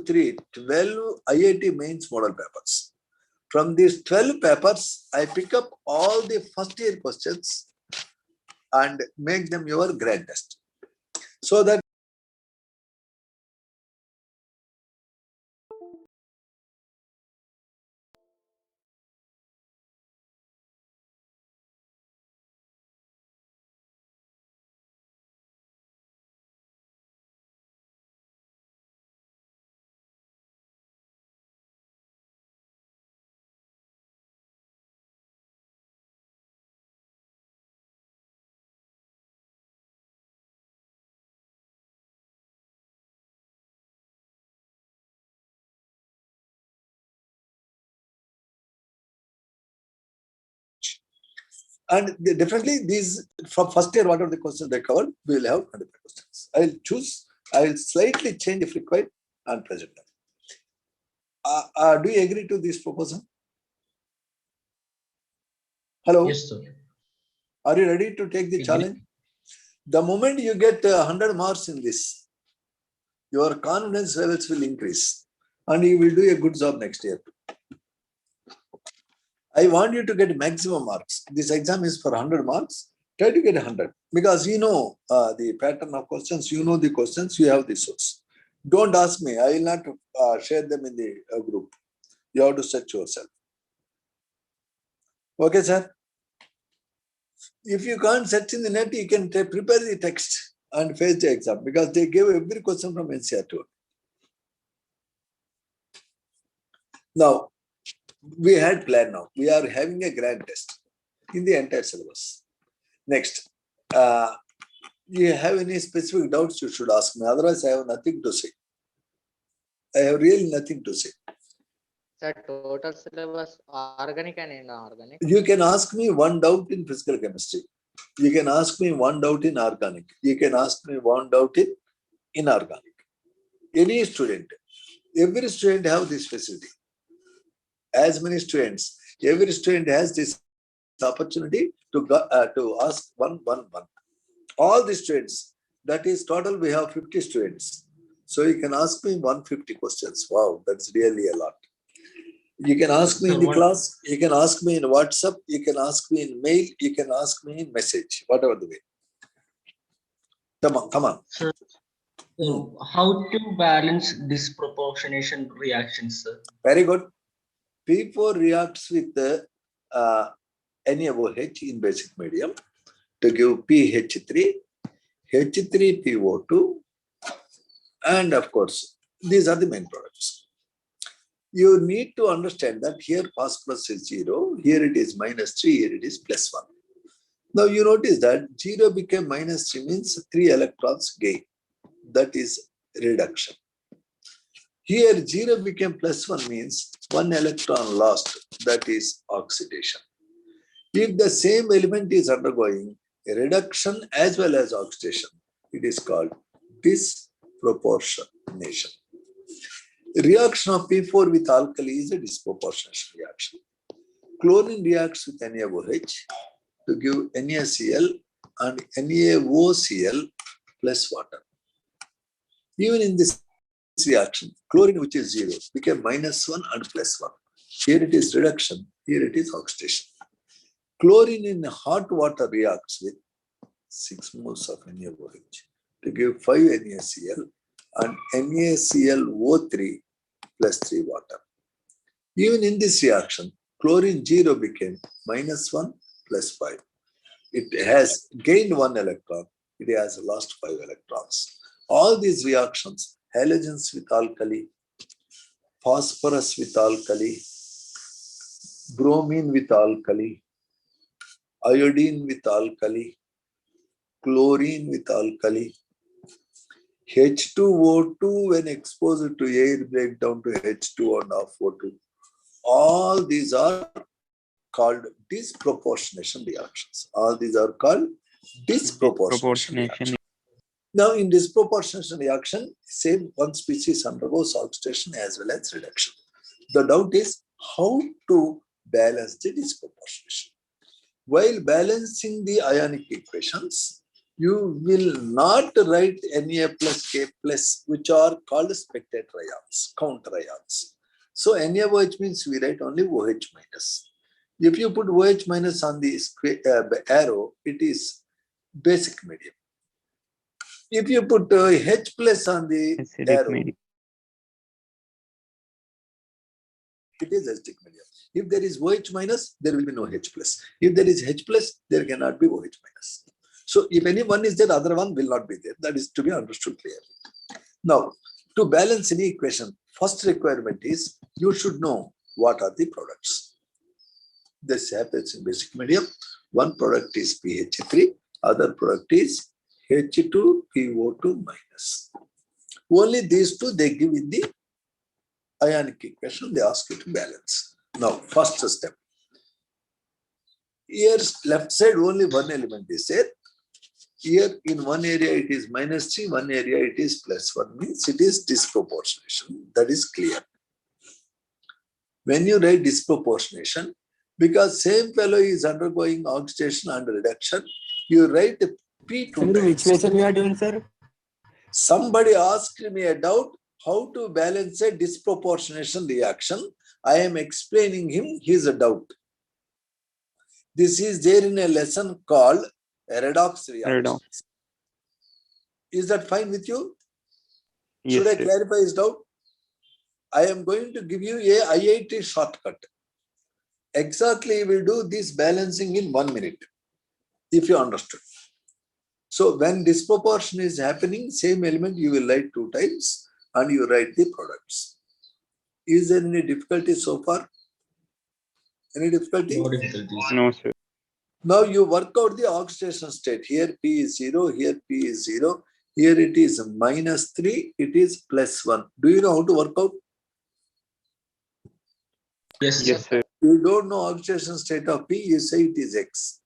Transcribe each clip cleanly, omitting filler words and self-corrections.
2, 3, 12 IIT mains model papers. From these 12 papers, I pick up all the first year questions and make them your grad test. So that and definitely these from first year, whatever the questions they covered, we will have 25 questions. I'll slightly change if required and present them. Do you agree to this proposal? Hello? Yes, sir. Are you ready to take the challenge? The moment you get 100 marks in this, your confidence levels will increase and you will do a good job next year. I want you to get maximum marks. This exam is for 100 marks. Try to get 100 because you know the pattern of questions, you know the questions, you have the source. Don't ask me. I will not share them in the group. You have to search yourself. Okay, sir? If you can't search in the net, you can prepare the text and face the exam because they give every question from NCERT. Now, we had planned now. We are having a grand test in the entire syllabus. Next, you have any specific doubts, you should ask me. Otherwise, I have nothing to say. I have really nothing to say. Sir, total syllabus organic and inorganic. You can ask me one doubt in physical chemistry. You can ask me one doubt in organic. You can ask me one doubt in inorganic. Any student, every student have this facility. As many students, every student has this opportunity to ask one. All the students, that is total, we have 50 students. So you can ask me 150 questions. Wow, that's really a lot. You can ask me in the class, you can ask me in WhatsApp, you can ask me in mail, you can ask me in message, whatever the way. Come on. Sir, how to balance disproportionation reactions, sir? Very good. P4 reacts with the NaOH in basic medium to give PH3, H3PO2, and of course, these are the main products. You need to understand that here phosphorus is 0, here it is -3, here it is +1. Now you notice that 0 became -3 means 3 electrons gain. That is reduction. Here 0 became +1 means 1 electron lost. That is oxidation. If the same element is undergoing a reduction as well as oxidation, it is called disproportionation. Reaction of P4 with alkali is a disproportionation reaction. Chlorine reacts with NaOH to give NaCl and NaOCl plus water. Even in this reaction, chlorine, which is 0, became -1 and +1. Here it is reduction, here it is oxidation. Chlorine in hot water reacts with 6 moles of NaOH to give 5 NaCl and NaClO3 plus 3 water. Even in this reaction, chlorine 0 became -1 plus 5. It has gained 1 electron, it has lost 5 electrons. All these reactions, halogens with alkali, phosphorus with alkali, bromine with alkali, iodine with alkali, chlorine with alkali, H2O2 when exposed to air break down to H2O and O2. All these are called disproportionation reactions. All these are called disproportionation reactions. Now in disproportionation reaction, same one species undergoes oxidation as well as reduction. The doubt is how to balance the disproportionation. While balancing the ionic equations, you will not write Na plus K plus, which are called spectator ions, counter ions. So NaOH means we write only OH minus. If you put OH minus on the arrow, it is basic medium. If you put H plus on the Acidic arrow, medium. it is acidic medium. If there is OH minus, there will be no H plus. If there is H plus, there cannot be OH minus. So if any one is there, other one will not be there. That is to be understood clearly. Now, to balance any equation, first requirement is you should know what are the products. This happens in basic medium. One product is PH3, other product is H2PO2 minus. Only these two they give in the ionic equation, they ask you to balance. Now, first step. Here, left side only one element is there. Here in one area it is -3, one area it is +1, means it is disproportionation. That is clear. When you write disproportionation, because same fellow is undergoing oxidation and reduction, you write P2 Sir, which times. lesson you are doing, sir? Somebody asked me a doubt how to balance a disproportionation reaction. I am explaining him his doubt. This is there in a lesson called redox reaction. Redox. Is that fine with you? Yes, Should I sir. clarify his doubt? I am going to give you a IIT shortcut. Exactly, we will do this balancing in 1 minute, if you understood. So when disproportion is happening, same element you will write 2 times and you write the products. Is there any difficulty so far? Any difficulty? No difficulties. No, sir. Now you work out the oxidation state. Here P is 0, here P is 0. Here it is -3, it is +1. Do you know how to work out? Yes, Yes, sir. You don't know oxidation state of P, you say it is X.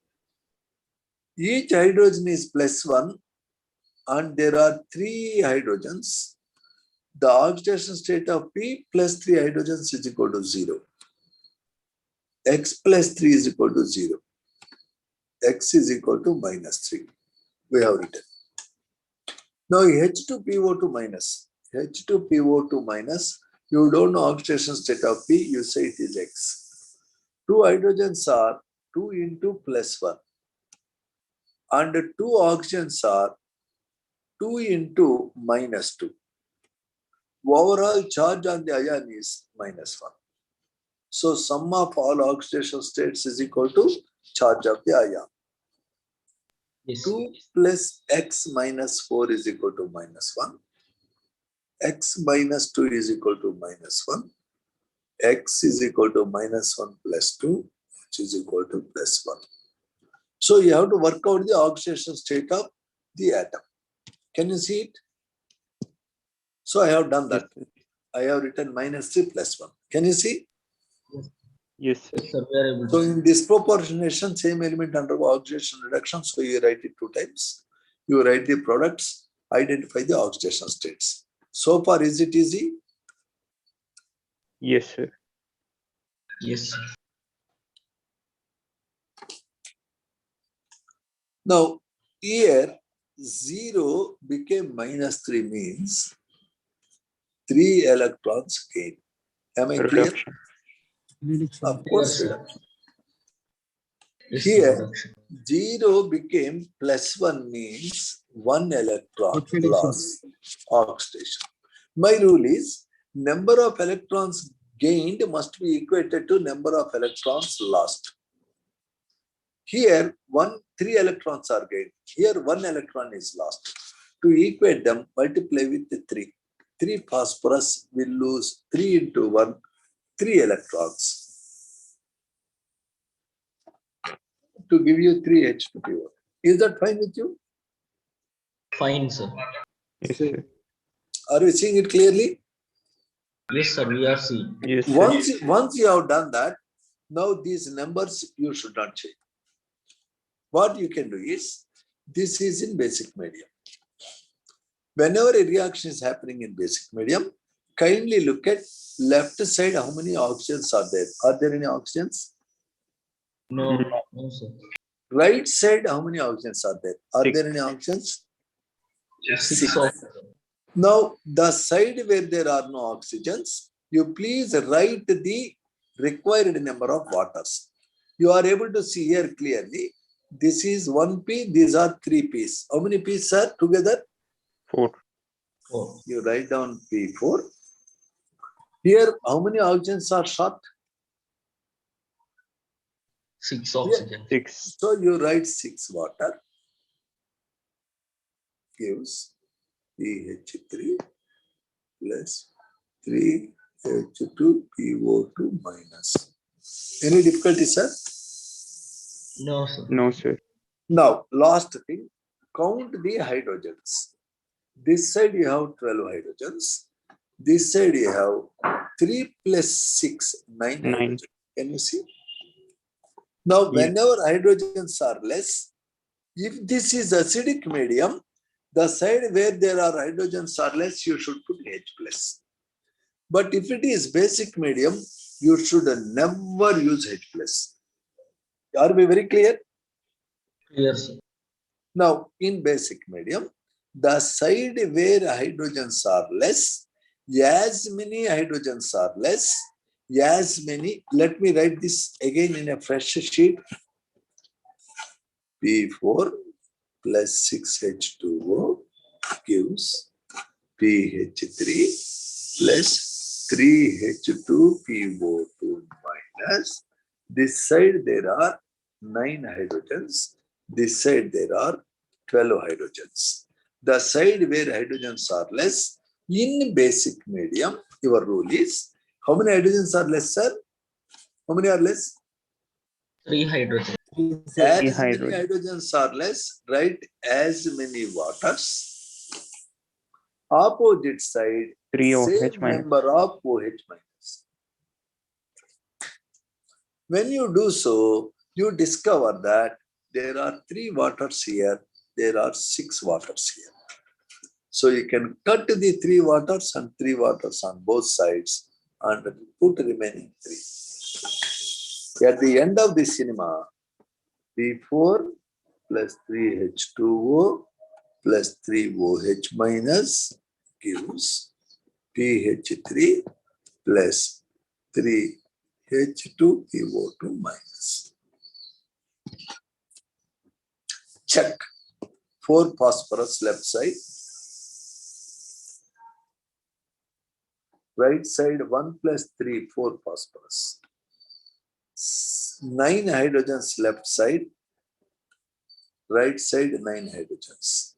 Each hydrogen is +1 and there are 3 hydrogens. The oxidation state of P plus 3 hydrogens is equal to 0. X plus 3 is equal to 0. X is equal to -3. We have written. Now H2PO2 minus. H2PO2 minus, you don't know oxidation state of P, you say it is X. 2 hydrogens are 2 into +1. And 2 oxygens are 2 into -2. Overall charge on the ion is -1. So sum of all oxidation states is equal to charge of the ion. yes. 2 plus X minus 4 is equal to -1. X minus 2 is equal to -1. X is equal to -1 plus 2, which is equal to +1. So you have to work out the oxidation state of the atom. Can you see it? So I have done that. Yes, sir. I have written -3 plus 1. Can you see? Yes, sir. Yes, sir, we are able So to. in disproportionation, same element undergo oxidation reduction. So you write it 2 times. You write the products, identify the oxidation states. So far, is it easy? Yes, sir. Yes, sir. Now, here 0 became -3 means 3 electrons gain. Am I clear? Reduction. Of course, Yes, sir. reduction. Yes, Here, reduction. 0 became +1 means 1 electron loss, oxidation. My rule is number of electrons gained must be equated to number of electrons lost. Here, 3 electrons are gained. Here, 1 electron is lost. To equate them, multiply with the 3. 3 phosphorus will lose 3 into 1, 3 electrons. To give you 3 H2PO. Is that fine with you? Fine, sir. Yes, sir. Are you seeing it clearly? Yes, sir, we are seeing. Yes, sir. Once you have done that, now these numbers you should not change. What you can do is, this is in basic medium. Whenever a reaction is happening in basic medium, kindly look at left side, how many oxygens are there? Are there any oxygens? No, no, sir. Right side, how many oxygens are there? Are Six. there any oxygens? Six oxygen. Now, the side where there are no oxygens, you please write the required number of waters. You are able to see here clearly. This is 1p, these are 3 p's. How many p's are together? 4. 4. You write down P4. Here, how many oxygens are short? 6 oxygen. 6. So you write 6 water gives PH3 plus 3H2PO2 minus. Any difficulty, sir? No, sir. No, sir. Now, last thing, count the hydrogens. This side you have 12 hydrogens. This side you have 3 plus 6, 9 9. hydrogens. Can you see? Now, Yes. whenever hydrogens are less, if this is acidic medium, the side where there are hydrogens are less, you should put H plus. But if it is basic medium, you should never use H plus. Are we very clear? Clear, sir. Now, in basic medium, the side where hydrogens are less, as many hydrogens are less, as many, let me write this again in a fresh sheet. P4 plus 6H2O gives PH3 plus 3H2PO2 minus. This side there are 9 hydrogens. This side there are 12 hydrogens. The side where hydrogens are less, in basic medium, your rule is, how many hydrogens are less, sir? How many are less? 3 hydrogen. As many hydrogen. hydrogens are less, write as many waters. Opposite side, 3 OH same minus. number of OH minus. When you do so, you discover that there are 3 waters here, there are 6 waters here. So you can cut the 3 waters and 3 waters on both sides and put remaining 3. At the end of the cinema, P4 plus 3H2O plus 3OH minus gives PH3 plus 3H2PO2 minus. Check. 4 phosphorus left side. Right side 1 plus 3, 4 phosphorus. 9 hydrogens left side. Right side 9 hydrogens.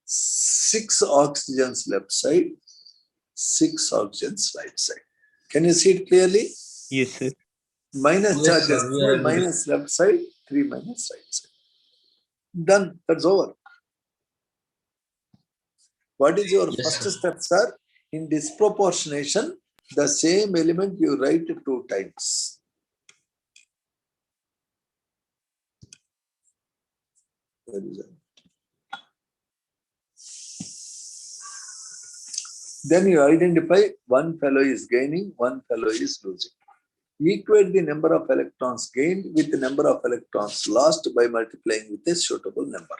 6 oxygens left side. 6 oxygens right side. Can you see it clearly? Yes, sir. Minus Yes, charges, sir, we are 3 minus left side, 3 minus right side. Done. That's over. What is your Yes, first sir. step, sir? In disproportionation, the same element you write 2 times. Where is it? Then you identify one fellow is gaining, one fellow is losing. Equate the number of electrons gained with the number of electrons lost by multiplying with a suitable number.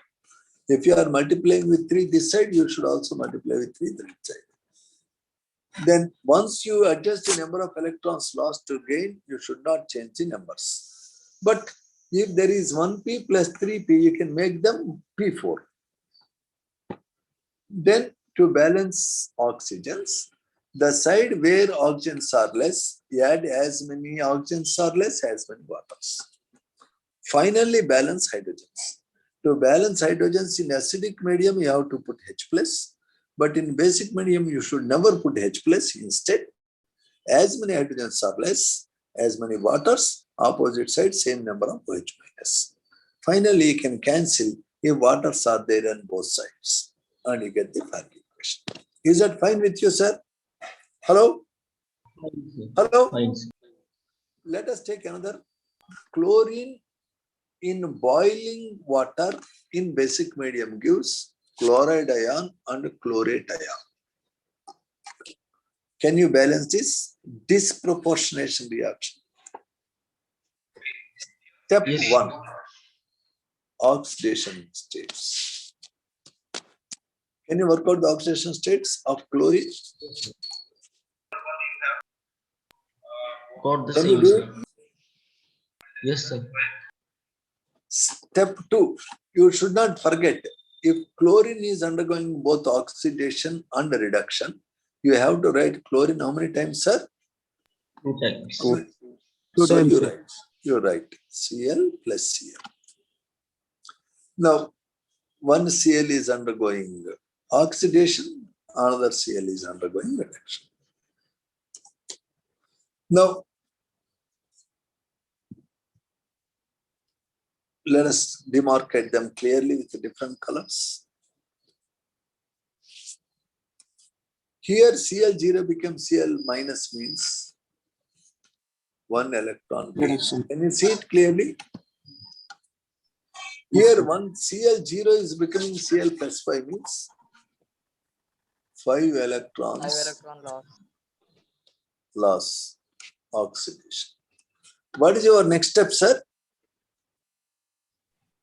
If you are multiplying with 3 this side, you should also multiply with 3 that side. Then once you adjust the number of electrons lost to gain, you should not change the numbers. But if there is 1p plus 3p, you can make them p4. Then to balance oxygens, the side where oxygens are less, add as many oxygens are less, as many waters. Finally, balance hydrogens. To balance hydrogens in acidic medium, you have to put H plus. But in basic medium, you should never put H plus. Instead, as many hydrogens are less, as many waters, opposite side, same number of OH minus. Finally, you can cancel if waters are there on both sides. And you get the final equation. Is that fine with you, sir? Hello? Hello? Fine, sir. Let us take another. Chlorine in boiling water in basic medium gives chloride ion and chlorate ion. Can you balance this? Disproportionation reaction. Step Yes. 1. oxidation states. Can you work out the oxidation states of chlorine? Got the Can you same, do sir. it? Yes, sir. Step 2, you should not forget, if chlorine is undergoing both oxidation and reduction, you have to write chlorine how many times, sir? 2 times. Two So times, you sir. write, you write Cl plus Cl. Now, one Cl is undergoing oxidation, another Cl is undergoing reduction. Now, let us demarcate them clearly with different colors. Here Cl0 becomes Cl minus means 1 electron gain. Reduction. Can you see it clearly? Here one Cl0 is becoming Cl plus 5 means 5 electrons 5 electron loss. loss, oxidation. What is your next step, sir?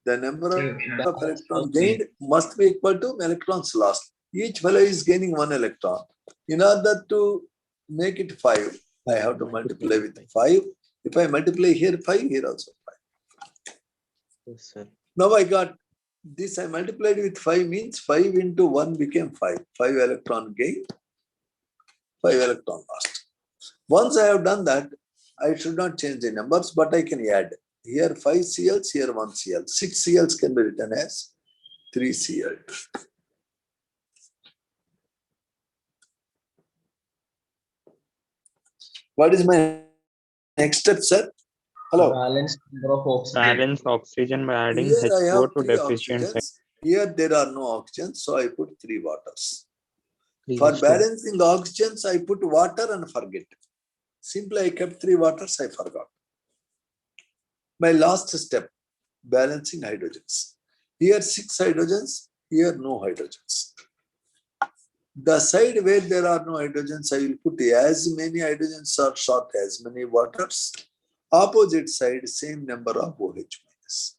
The number of electrons gained must be equal to electrons lost. Each fellow is gaining 1 electron. In order to make it 5, I have to multiply with 5. If I multiply here 5, here also 5. Yes, sir. Now I got this, I multiplied with 5 means 5 into 1 became 5. 5 electron gain, 5 electron lost. Once I have done that, I should not change the numbers, but I can add. Here 5 Cls, here 1 Cl. 6 Cls can be written as 3 Cl. What is my next step, sir? Hello. Balance number of oxygen. Balance oxygen by adding Here I H2O have to 3 deficient side. oxygens. Here there are no oxygens, so I put 3 waters. For balancing oxygens, I put water and forget. Simply I kept 3 waters, I forgot. My last step, balancing hydrogens. Here 6 hydrogens, here no hydrogens. The side where there are no hydrogens, I will put as many hydrogens or short as many waters. Opposite side, same number of OH minus.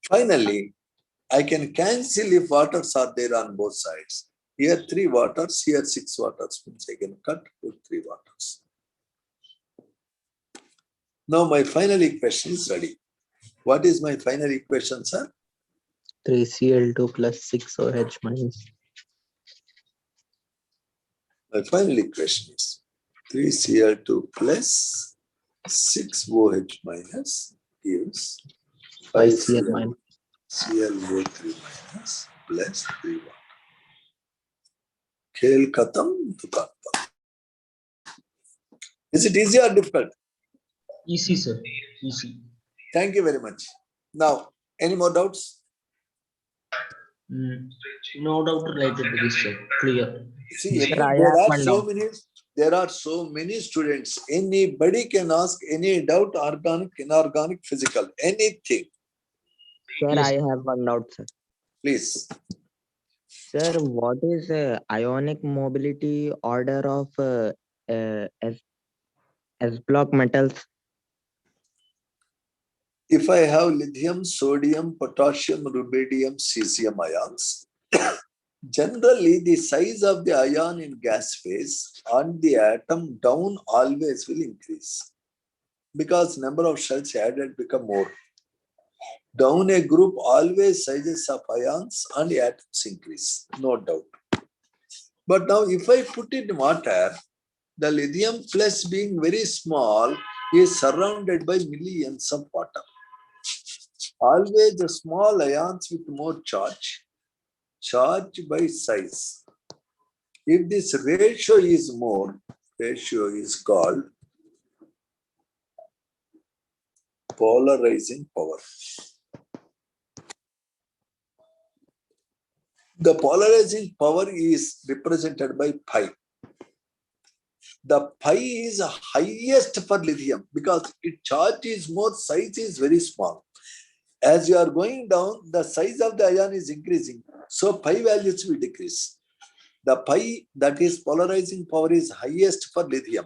Finally, I can cancel if waters are there on both sides. Here 3 waters, here 6 waters, means I can cut with 3 waters. Now my final equation is ready. What is my final equation, sir? 3Cl2 plus 6OH minus. My final equation is 3Cl2 plus 6OH minus gives 5Cl minus. ClO3 minus plus 3 water. Khel khatam, dukaan par. Is it easy or difficult? Easy, sir. Easy. Thank you very much. Now, any more doubts? No doubt related to this, sir. Clear. See, Sir, I there have are one so doubt. many. There are so many students. Anybody can ask any doubt, organic, inorganic, physical, anything. Sir, Yes. I have one doubt, sir. Please. Sir, what is ionic mobility order of S block metals? If I have lithium, sodium, potassium, rubidium, cesium ions, generally the size of the ion in gas phase and the atom down always will increase because number of shells added become more. Down a group, always sizes of ions and atoms increase, no doubt. But now if I put in water, the lithium plus being very small is surrounded by millions of water. Always the small ions with more charge, charge by size. If this ratio is more, ratio is called polarizing power. The polarizing power is represented by pi. The pi is highest for lithium because its charge is more, size is very small. As you are going down, the size of the ion is increasing, so pi values will decrease. The pi, that is polarizing power, is highest for lithium.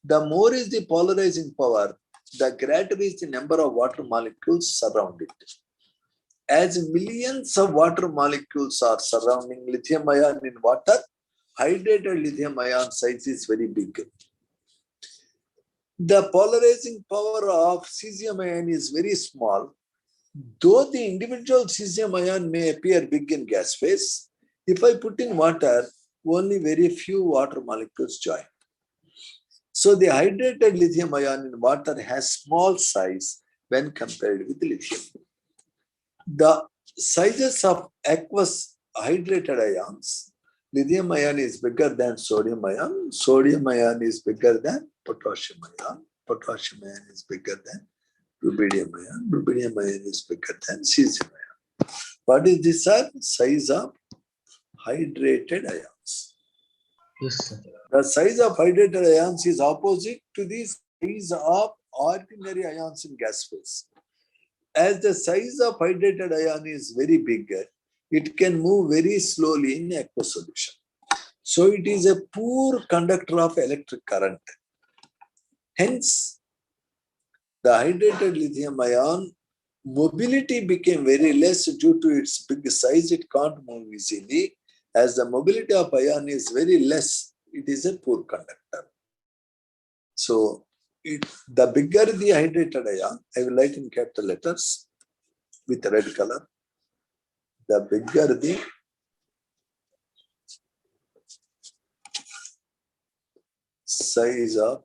The more is the polarizing power, The greater is the number of water molecules surround it. As millions of water molecules are surrounding lithium ion in water, hydrated lithium ion size is very big. The polarizing power of cesium ion is very small. Though the individual cesium ion may appear big in gas phase, if I put in water, only very few water molecules join. So the hydrated lithium ion in water has small size when compared with lithium. The sizes of aqueous hydrated ions, lithium ion is bigger than sodium ion is bigger than potassium ion is bigger than rubidium ion is bigger than cesium ion. What is this size of hydrated ions? Yes, sir. The size of hydrated ions is opposite to the size of ordinary ions in gas phase. As the size of hydrated ion is very big, it can move very slowly in aqueous solution. So it is a poor conductor of electric current. Hence, the hydrated lithium ion mobility became very less due to its big size. It can't move easily. As the mobility of ion is very less, it is a poor conductor. So the bigger the hydrated ion, I will write in capital letters with red color. The bigger the size of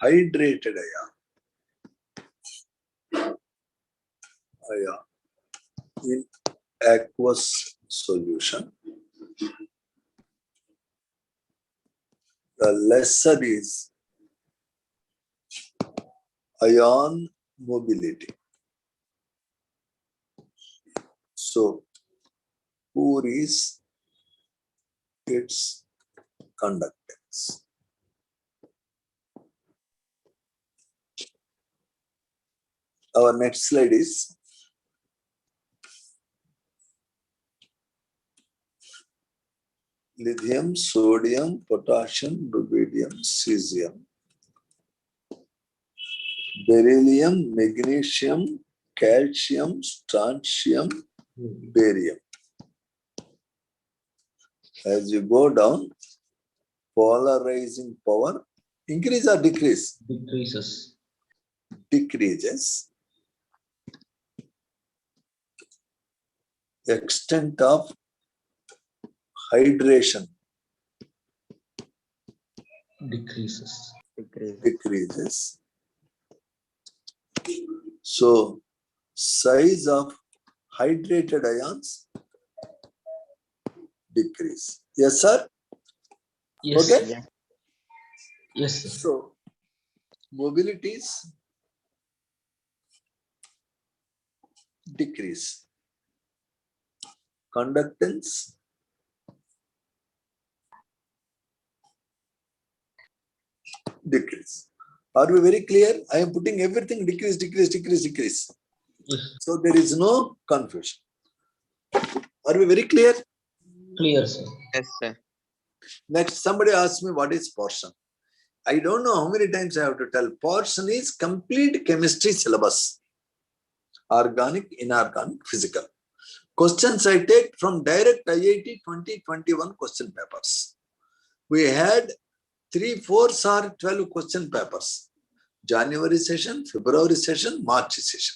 hydrated ion in aqueous solution, the lesser is ion mobility. So poor is its conductance. Our next slide is lithium, sodium, potassium, rubidium, cesium, beryllium, magnesium, calcium, strontium, barium. As you go down, polarizing power increase or decrease? Decreases. Decreases. Extent of hydration Decreases. decreases. So size of hydrated ions decrease. Yes, sir? Yes. Okay. Sir. Yes, sir. So mobilities decrease. Conductance decrease. Are we very clear? I am putting everything decrease, decrease, decrease, decrease. Yes. So there is no confusion. Are we very clear? Clear, sir. Yes, sir. Next, somebody asked me what is portion. I don't know how many times I have to tell. Portion is complete chemistry syllabus. Organic, inorganic, physical. Questions I take from direct IIT 2021 question papers. We had 3, 4 or 12 question papers. January session, February session, March session.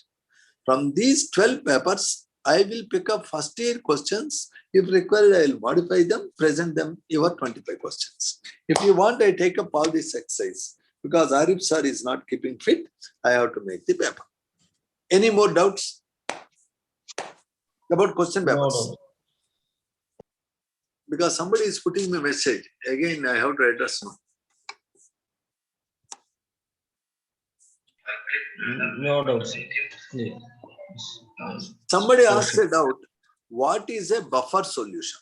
From these 12 papers, I will pick up first year questions. If required, I will modify them, present them, your 25 questions. If you want, I take up all this exercise. Because Arif sir is not keeping fit, I have to make the paper. Any more doubts about question No papers? doubt. Because somebody is putting me a message. Again, I have to address now. No doubt, sir. Clear. Yes. Somebody Sure, asked sure. a doubt. What is a buffer solution?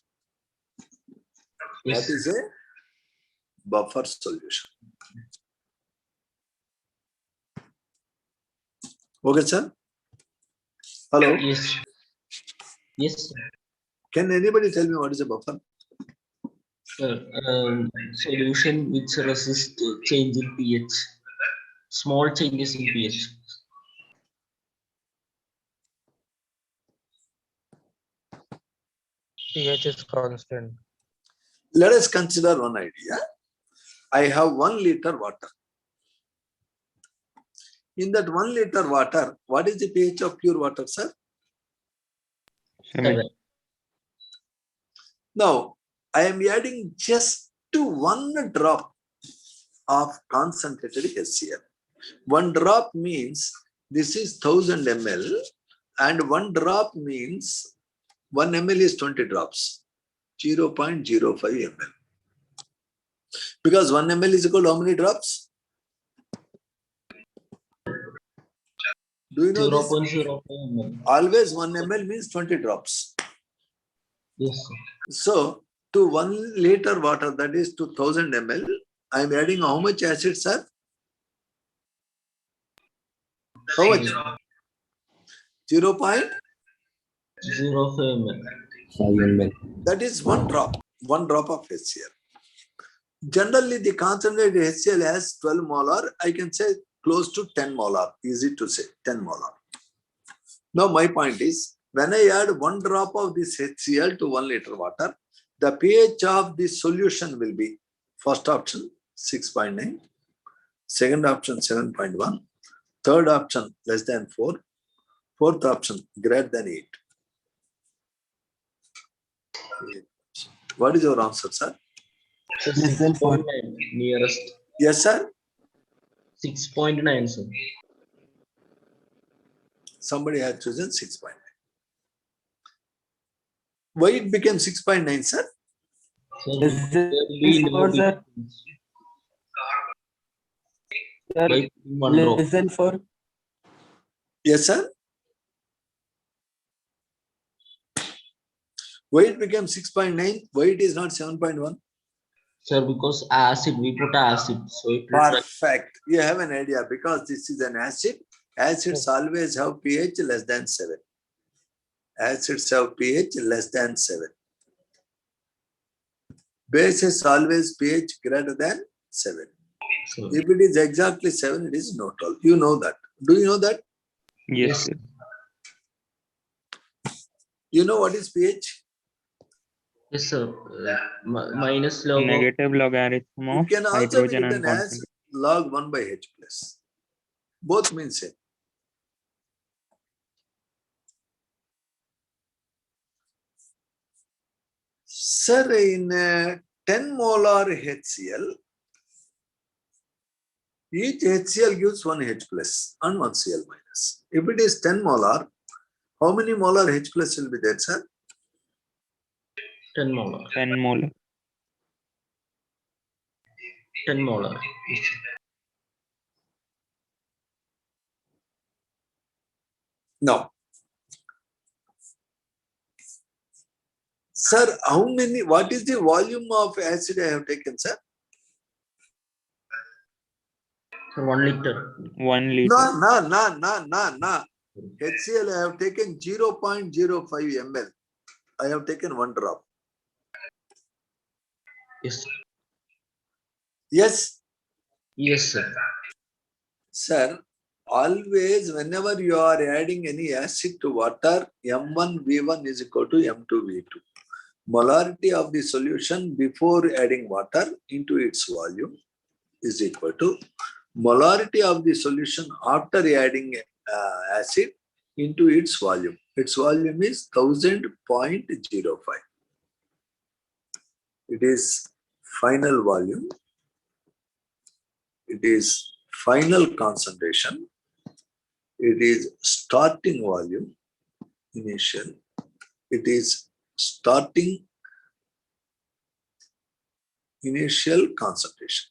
Yes. What is a buffer solution? Okay, sir? Hello? Yes. Yes, sir. Can anybody tell me what is a buffer? Solution which resist change in pH. Small changes in pH. pH is constant. Let us consider one idea. I have 1 liter water. In that 1 liter water, what is the pH of pure water, sir? 7. Now, I am adding just 1 drop of concentrated HCl. 1 drop means this is 1000 ml, and 1 drop means 1 ml is 20 drops, 0.05 ml. Because 1 ml is equal to how many drops? Do you know this? 0.05 ml. Always 1 ml means 20 drops. Yes, sir. So, to 1 liter water, that is to 1000 ml, I am adding how much acid, sir? How much? 0.5 ml. That is 1 drop of HCl. Generally, the concentrated HCl has 12 molar. I can say close to 10 molar. Easy to say, 10 molar. Now, my point is, when I add 1 drop of this HCl to 1 liter water, the pH of the solution will be first option 6.9, second option 7.1, third option less than 4, fourth option greater than 8. What is your answer, sir? So 6.9 nearest. Yes, sir. 6.9, sir. Somebody had chosen 6.9. Why it became 6.9, sir? So there will be no Sir, difference. sir, By 1 drop. less than 4. Yes, sir. Why it became 6.9? Why it is not 7.1? Sir, because acid, we put acid. So it will try. Perfect. You have an idea because this is an acid. Acids always have pH less than 7. Acids have pH less than 7. Bases always pH greater than 7. So, If it is exactly 7, it is neutral. You know that. Do you know that? Yes, yes. sir. You know what is pH? Yes, sir. Minus log of Negative logarithm You of can also be hydrogen and written as concentration. log 1 by H plus. Both mean same. Sir, in 10 molar HCl, each HCl gives 1 H plus and 1 Cl minus. If it is 10 molar, how many molar H plus will be there, sir? 10 molar. 10 molar. 10 molar. No. Sir, what is the volume of acid I have taken, sir? So 1 liter. 1 liter. No. HCl I have taken 0.05 ml. I have taken 1 drop. Yes. Yes, Yes, sir. sir. Always, whenever you are adding any acid to water, M1V1 is equal to M2V2. Molarity of the solution before adding water into its volume is equal to molarity of the solution after adding acid into its volume. Its volume is 1000.05. It is final volume. It is final concentration. It is starting volume, initial. It is starting initial concentration.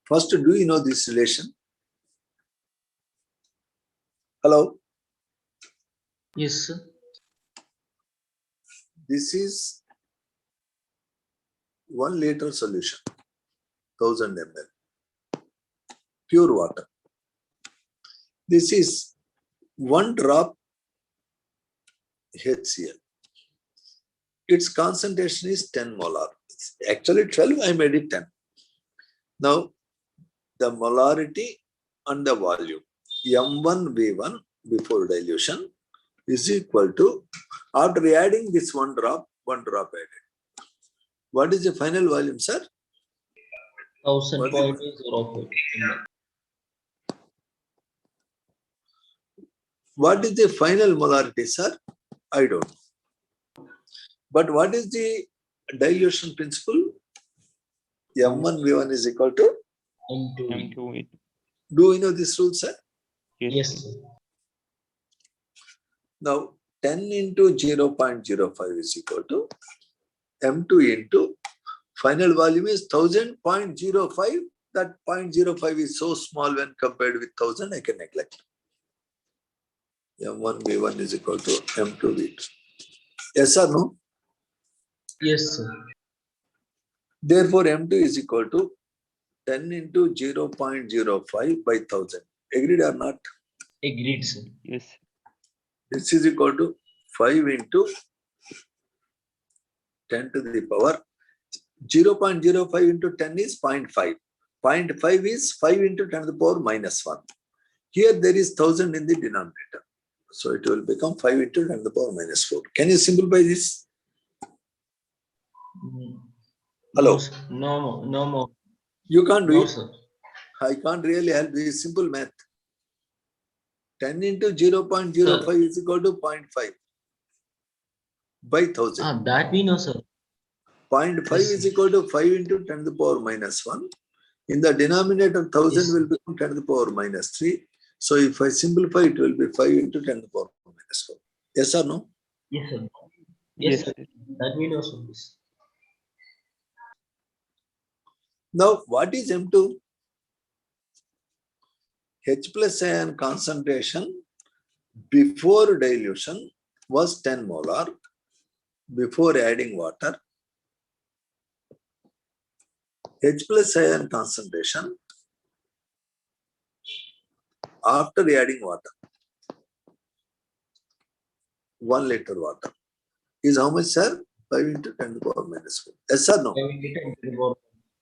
First, do you know this relation? Hello? Yes, sir. This is 1 liter solution, 1000 ml, pure water. This is 1 drop HCl. Its concentration is 10 molar. actually 12, I made it 10. Now, the molarity and the volume, M1V1 before dilution is equal to, after adding this one drop added. What is the final volume, sir? 1000.05 ml. What is the final molarity, sir? I don't know. But what is the dilution principle? M1V1 is equal to, into M2 it. do you know this rule, sir? yes, sir. Now, 10 into 0.05 is equal to M2 into final volume is 1000.05. That 0.05 is so small when compared with 1000, I can neglect. M1V1 is equal to M2V2. Yes or no? Yes, sir. Therefore, M2 is equal to 10 into 0.05 by 1000. Agreed or not? Agreed, sir. Yes. This is equal to 5 into 10 to the power. 0.05 into 10 is 0.5. 0.5 is 5 into 10 to the power minus 1. Here there is 1000 in the denominator. So it will become 5 into 10 to the power minus 4. Can you simplify this? Mm. Hello? No, sir. No more. No more. You can't do No, it. sir. I can't really help. This is simple math. 10 into 0.05 is equal to 0.5 by 1000. Ah, that we know, sir. 0.5 Yes, is sir. equal to 5 into 10 to the power minus 1. In the denominator, 1000 Yes. will become 10 to the power minus 3. So if I simplify, it will be 5 into 10 to the power minus 4. Yes or no? Yes, sir. Yes, Yes, sir. sir. That we know, sir. Yes. Now, what is M2? H plus ion concentration before dilution was 10 molar. Before adding water, H plus ion concentration after adding water, 1 liter water, is how much, sir? 5 into 10 to the power minus 4. Yes or no?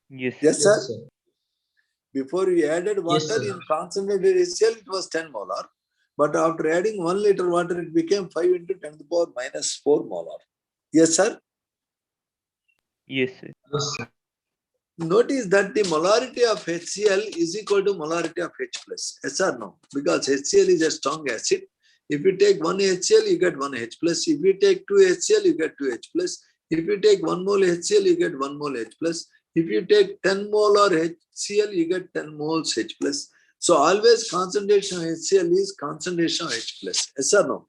Yes. Yes, sir. Yes, sir. Before we added water sir. in concentrated HCl, it was 10 molar. But after adding 1 liter water, it became 5 into 10 to the power minus 4 molar. Yes, sir. Yes, sir. Yes, sir. Notice that the molarity of HCl is equal to molarity of H plus. Yes or no? Because HCl is a strong acid. If you take 1 HCl, you get 1 H plus. If you take 2 HCl, you get 2 H plus. If you take 1 mole HCl, you get 1 mole H plus. If you take 10 molar HCl, you get 10 moles H plus. So always concentration of HCl is concentration of H plus. Yes or no?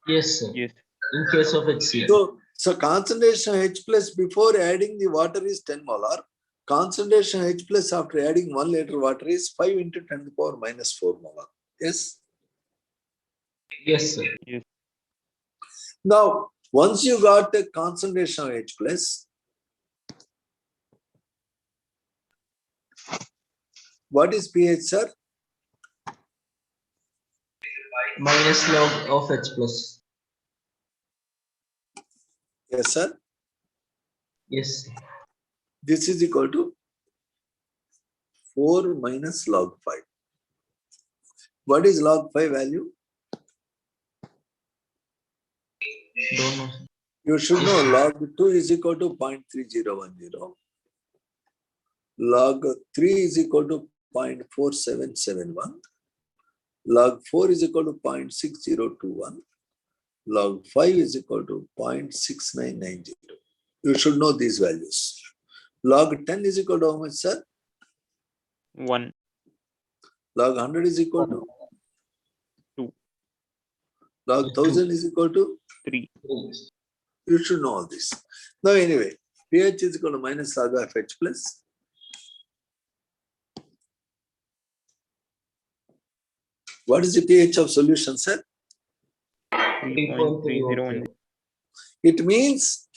Yes, sir. Yes. In case of HCl. So concentration of H plus before adding the water is 10 molar. Concentration of H plus after adding 1 liter water is 5 into 10 to the power minus 4 molar. Yes. Yes, sir. Yes. Now, once you got a concentration of H plus, what is pH, sir? Minus log of H plus. Yes, sir. Yes, sir. This is equal to 4 minus log 5. What is log 5 value? Don't know, sir. You should know log 2 is equal to 0.3010. Log 3 is equal to 0.4771. Log 4 is equal to 0.6021. Log 5 is equal to 0.6990. You should know these values. Log 10 is equal to how much, sir? 1. Log 100 is equal to 2. log 1000 is equal to 3. you should know all this. Now anyway, pH is equal to minus log of H plus. What is the pH of solution, sir? 3.3010. It means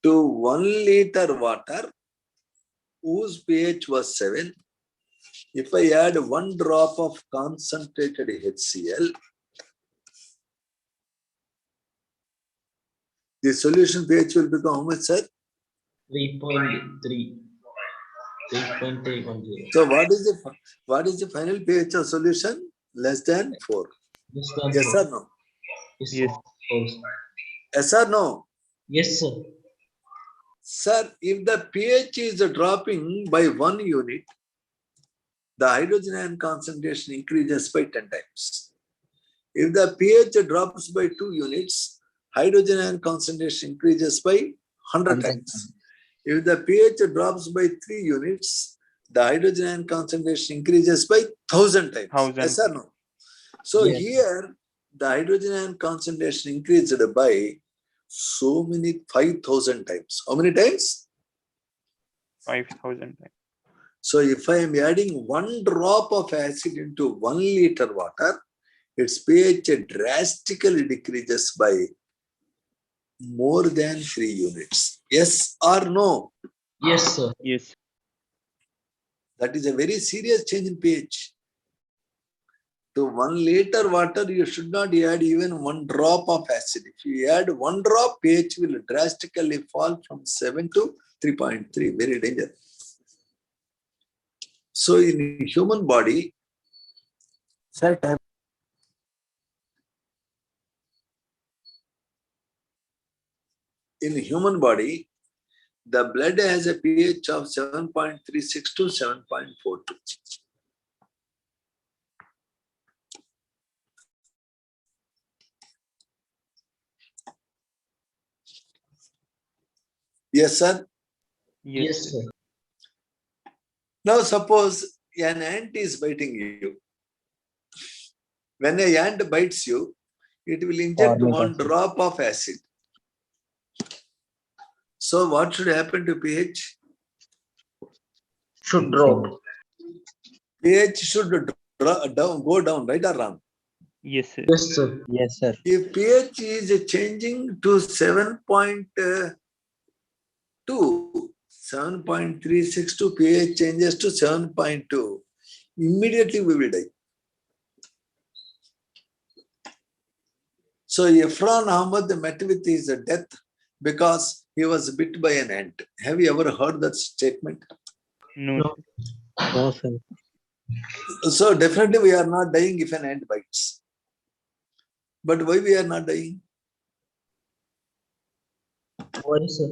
to 1 liter water whose pH was 7, if I add 1 drop of concentrated HCl, the solution pH will become how much, sir? 3.3. 3.310. So what is the final pH of solution? Less than 4. Less than Yes 4. or no? Yes, Yes. sir. False. Yes or no? Yes, sir. Sir, if the pH is dropping by 1 unit, the hydrogen ion concentration increases by 10 times. If the pH drops by 2 units, hydrogen ion concentration increases by 100 times. If the pH drops by 3 units, the hydrogen ion concentration increases by 1000 times. 1000. Yes or no? So Yes. here, the hydrogen ion concentration increased by so many 5000 times. How many times? 5000 times. So if I am adding 1 drop of acid into 1 liter water, its pH drastically decreases by more than 3 units. Yes or no? Yes, sir. Yes. That is a very serious change in pH. To 1 liter water, you should not add even 1 drop of acid. If you add 1 drop, pH will drastically fall from 7 to 3.3. Very dangerous. So in human body, the blood has a pH of 7.36 to 7.42. Yes, sir. Yes. Yes, sir. Now suppose an ant is biting you. When an ant bites you, it will inject Formic 1 acid. drop of acid. So what should happen to pH? Should drop. pH should go down, right or wrong? Yes, sir. Yes, sir. Yes, sir. If pH is changing to 7.2, 7.36 to pH changes to 7.2, immediately we will die. So Ephron Ahmad met with his death because he was bit by an ant. Have you ever heard that statement? No. No. No, sir. So definitely we are not dying if an ant bites. But why we are not dying? Why, sir?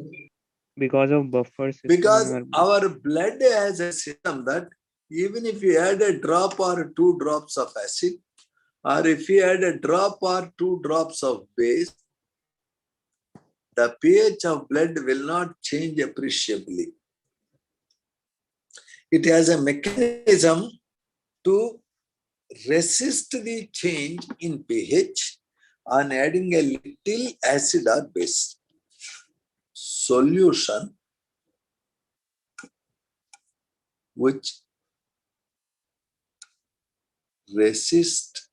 Because of buffer system. Because in our blood has a system that even if you add a drop or 2 drops of acid, or if you add a drop or 2 drops of base, the pH of blood will not change appreciably. It has a mechanism to resist the change in pH on adding a little acid or base. Solution which resist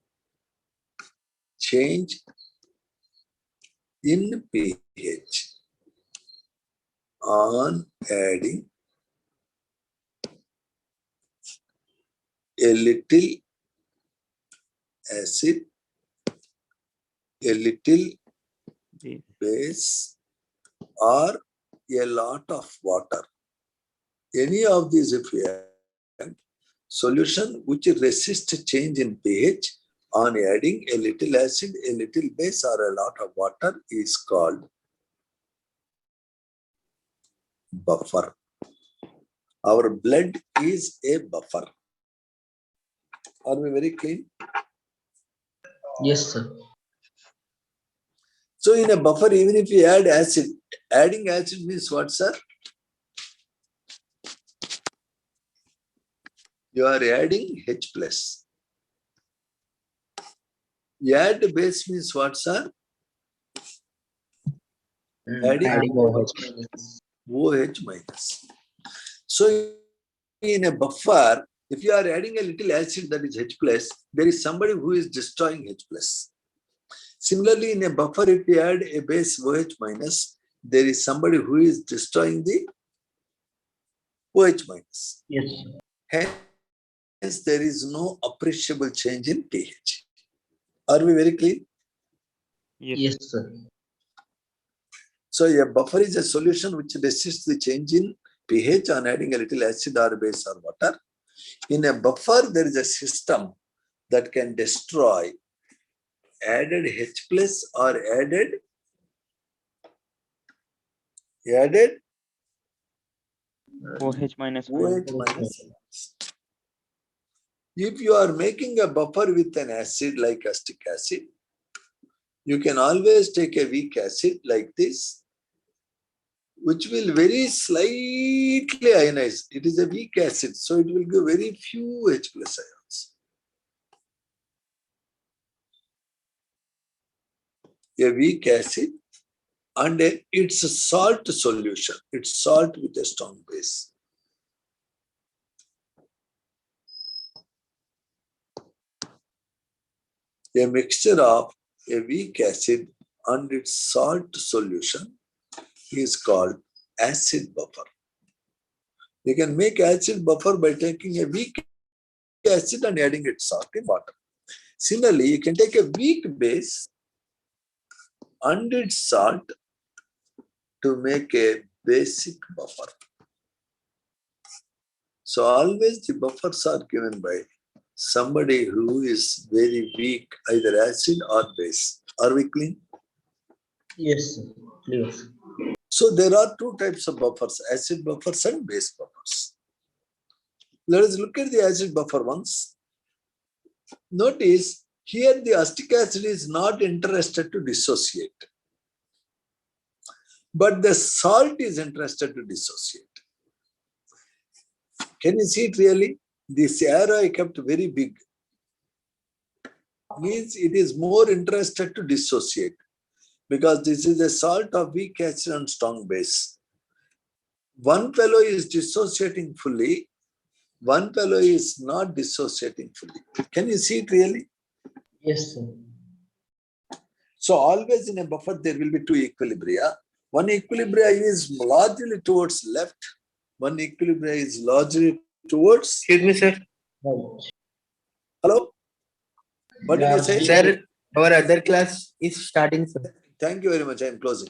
change in pH on adding a little acid, a little Yes. base, or a lot of water. Any of these if you add, solution which resists change in pH on adding a little acid, a little base, or a lot of water is called buffer. Our blood is a buffer. Are we very clean? Yes, sir. So in a buffer, even if you add acid, adding acid means what, sir? You are adding H plus. You add base means what, sir? Adding OH minus. So in a buffer, if you are adding a little acid that is H plus, there is somebody who is destroying H plus. Similarly, in a buffer, if you add a base OH minus, there is somebody who is destroying the OH minus. Yes. Hence, there is no appreciable change in pH. Are we very clear? Yes. Yes, sir. So a buffer is a solution which resists the change in pH on adding a little acid or base or water. In a buffer, there is a system that can destroy added H plus or added OH minus OH ion. minus ions. If you are making a buffer with an acid like acetic acid, you can always take a weak acid like this, which will very slightly ionize. It is a weak acid, so it will give very few H plus ions. A weak acid and it's a salt solution. It's salt with a strong base. A mixture of a weak acid and its salt solution is called acid buffer. You can make acid buffer by taking a weak acid and adding its salt in water. Similarly, you can take a weak base and its salt to make a basic buffer. So always the buffers are given by somebody who is very weak, either acid or base. Are we clear? Yes, sir. Clear. So there are two types of buffers, acid buffers and base buffers. Let us look at the acid buffer once. Notice here the acetic acid is not interested to dissociate, but the salt is interested to dissociate. Can you see it really? This arrow I kept very big. Means it is more interested to dissociate because this is a salt of weak acid and strong base. One fellow is dissociating fully, one fellow is not dissociating fully. Can you see it really? Yes, sir. So always in a buffer there will be two equilibria. One equilibria is largely towards left, one equilibria is largely towards. Excuse me, sir. Right. Hello? What did you say? Sir, our other class is starting, sir. Thank you very much. I am closing.